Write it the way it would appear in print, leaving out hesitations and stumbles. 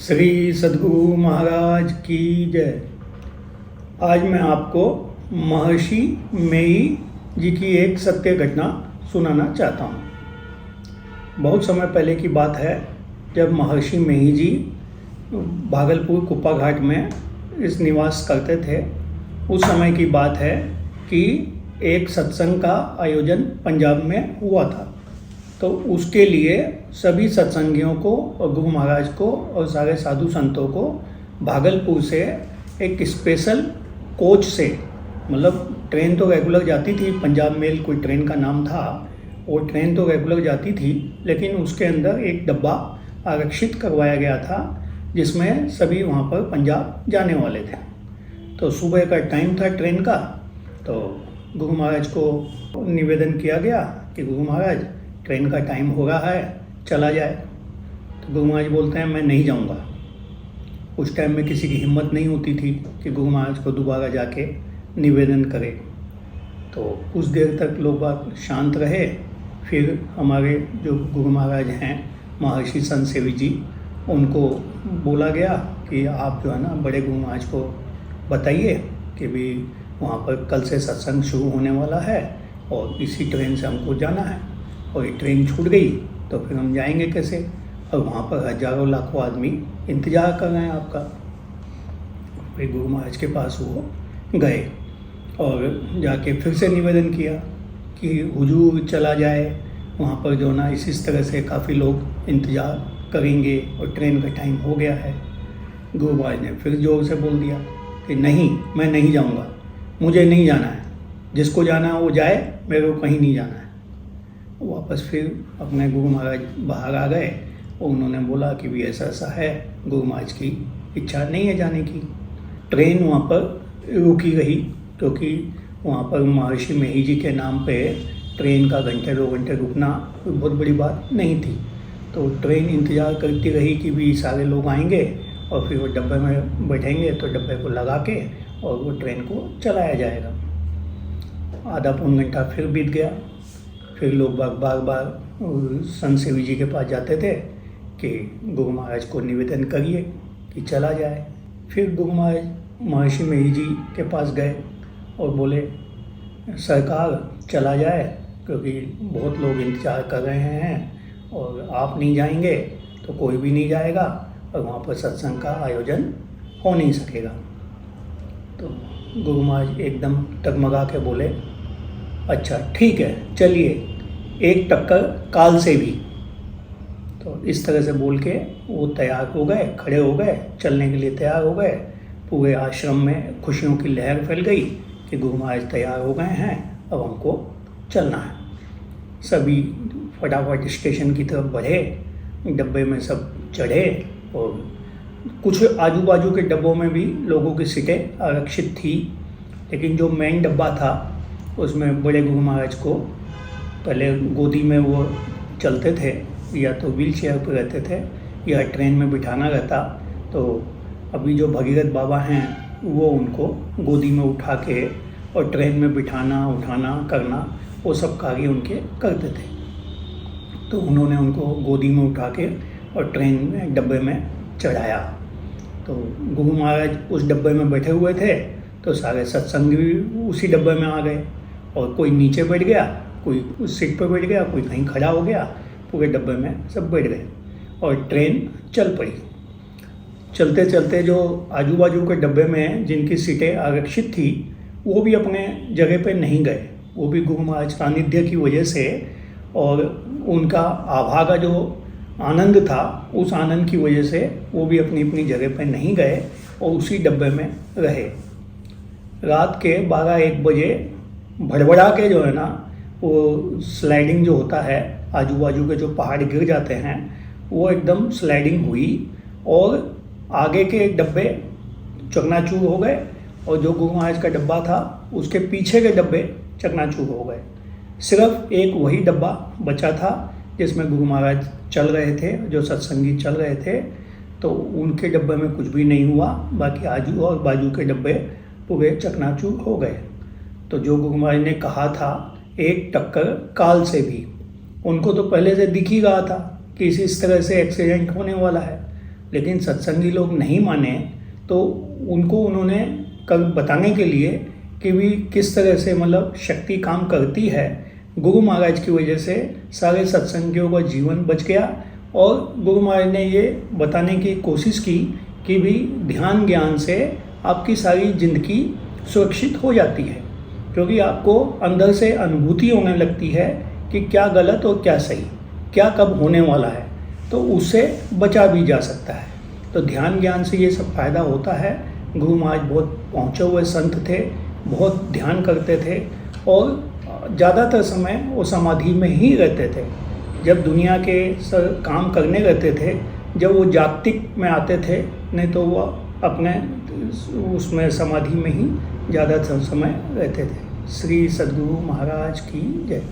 श्री सद्गुरु महाराज की जय। आज मैं आपको महर्षि मेही जी की एक सत्य घटना सुनाना चाहता हूँ। बहुत समय पहले की बात है, जब महर्षि मेही जी भागलपुर कुप्पा घाट में इस निवास करते थे। उस समय की बात है कि एक सत्संग का आयोजन पंजाब में हुआ था। तो उसके लिए सभी सत्संगियों को और गुरु महाराज को और सारे साधु संतों को भागलपुर से एक स्पेशल कोच से, मतलब ट्रेन तो रेगुलर जाती थी, पंजाब मेल कोई ट्रेन का नाम था, वो ट्रेन तो रेगुलर जाती थी, लेकिन उसके अंदर एक डब्बा आरक्षित करवाया गया था जिसमें सभी वहाँ पर पंजाब जाने वाले थे। तो सुबह का टाइम था ट्रेन का। तो गुरु महाराज को निवेदन किया गया कि गुरु महाराज ट्रेन का टाइम हो रहा है, चला जाए। तो गुरु महाराज बोलते हैं मैं नहीं जाऊंगा। उस टाइम में किसी की हिम्मत नहीं होती थी कि गुरु महाराज को दोबारा जाके निवेदन करे। तो कुछ देर तक लोग बात शांत रहे। फिर हमारे जो गुरु महाराज हैं महर्षि संत सेवी जी, उनको बोला गया कि आप जो है ना बड़े गुरु महाराज को बताइए कि भी वहाँ पर कल से सत्संग शुरू होने वाला है और इसी ट्रेन से हमको जाना है, और ये ट्रेन छूट गई तो फिर हम जाएंगे कैसे, और वहाँ पर हजारों लाखों आदमी इंतज़ार कर रहे हैं आपका। फिर गुरु महाराज के पास वो गए और जाके फिर से निवेदन किया कि हुजूर चला जाए, वहाँ पर जो ना इसी तरह से काफ़ी लोग इंतज़ार करेंगे और ट्रेन का टाइम हो गया है। गुरु महाराज ने फिर जोर से बोल दिया कि नहीं, मैं नहीं जाऊँगा, मुझे नहीं जाना है, जिसको जाना है वो जाए, मेरे को कहीं नहीं जाना है। वापस फिर अपने गुरु महाराज बाहर आ गए और उन्होंने बोला कि भी ऐसा ऐसा है, गुरु महाराज की इच्छा नहीं है जाने की। ट्रेन वहाँ पर रुकी रही क्योंकि वहाँ पर महर्षि मेही जी के नाम पे ट्रेन का घंटे 2 घंटे रुकना कोई बहुत बड़ी बात नहीं थी। तो ट्रेन इंतज़ार करती रही कि भी सारे लोग आएंगे और फिर वो डब्बे में बैठेंगे, तो डब्बे को लगा के और वो ट्रेन को चलाया जाएगा। आधा पौन घंटा फिर बीत गया। फिर लोग बार बार संत सेवी जी के पास जाते थे कि गुरु महाराज को निवेदन करिए कि चला जाए। फिर गुरु महाराज महर्षि मेही जी के पास गए और बोले सरकार चला जाए, क्योंकि बहुत लोग इंतज़ार कर रहे हैं और आप नहीं जाएंगे तो कोई भी नहीं जाएगा और वहाँ पर सत्संग का आयोजन हो नहीं सकेगा। तो गुरु महाराज एकदम टगमगा के बोले अच्छा ठीक है, चलिए, एक टक्कर काल से भी। तो इस तरह से बोल के वो तैयार हो गए, खड़े हो गए, चलने के लिए तैयार हो गए। पूरे आश्रम में खुशियों की लहर फैल गई कि गुरु महाराज तैयार हो गए हैं, अब हमको चलना है। सभी फटाफट स्टेशन की तरफ बढ़े, डब्बे में सब चढ़े और कुछ आजू बाजू के डब्बों में भी लोगों की सीटें आरक्षित थी, लेकिन जो मेन डब्बा था उसमें बड़े गुरु महाराज को पहले गोदी में वो चलते थे, या तो व्हील चेयर पर रहते थे या ट्रेन में बिठाना रहता। तो अभी जो भगीरथ बाबा हैं वो उनको गोदी में उठा के और ट्रेन में बिठाना उठाना करना वो सब कार्य उनके करते थे। तो उन्होंने उनको गोदी में उठा के और ट्रेन में डब्बे में चढ़ाया। तो गुरु महाराज उस डब्बे में बैठे हुए थे, तो सारे सत्संगी भी उसी डब्बे में आ गए और कोई नीचे बैठ गया, कोई उस सीट पर बैठ गया, कोई कहीं खड़ा हो गया, पूरे डब्बे में सब बैठ गए और ट्रेन चल पड़ी। चलते चलते जो आजू बाजू के डब्बे में जिनकी सीटें आरक्षित थी वो भी अपने जगह पे नहीं गए। वो भी गुरु महाराज सानिध्य की वजह से और उनका आभा का जो आनंद था, उस आनंद की वजह से वो भी अपनी अपनी जगह पे नहीं गए और उसी डब्बे में रहे। रात के 12-1 बजे भड़बड़ा के जो है ना वो स्लाइडिंग जो होता है, आजू बाजू के जो पहाड़ गिर जाते हैं, वो एकदम स्लाइडिंग हुई और आगे के डब्बे चकनाचूर हो गए और जो गुरु महाराज का डब्बा था उसके पीछे के डब्बे चकनाचूर हो गए। सिर्फ एक वही डब्बा बचा था जिसमें गुरु महाराज चल रहे थे, जो सत्संगी चल रहे थे, तो उनके डब्बे में कुछ भी नहीं हुआ। बाकी आजू और बाजू के डब्बे पूरे चकनाचूर हो गए। तो जो गुरु महाराज ने कहा था एक टक्कर काल से भी, उनको तो पहले से दिख ही रहा था कि इस तरह से एक्सीडेंट होने वाला है। लेकिन सत्संगी लोग नहीं माने तो उनको उन्होंने कल बताने के लिए कि भी किस तरह से मतलब शक्ति काम करती है, गुरु महाराज की वजह से सारे सत्संगियों का जीवन बच गया। और गुरु महाराज ने ये बताने की कोशिश की कि भी ध्यान ज्ञान से आपकी सारी जिंदगी सुरक्षित हो जाती है, क्योंकि आपको अंदर से अनुभूति होने लगती है कि क्या गलत और क्या सही, क्या कब होने वाला है, तो उससे बचा भी जा सकता है। तो ध्यान ज्ञान से ये सब फायदा होता है। गुरु महाराज बहुत पहुँचे हुए संत थे, बहुत ध्यान करते थे और ज़्यादातर समय वो समाधि में ही रहते थे। जब दुनिया के काम करने रहते थे, जब वो जागतिक में आते थे, नहीं तो वो अपने उसमें समाधि में ही ज़्यादातर समय रहते थे। श्री सद्गुरु महाराज की जय।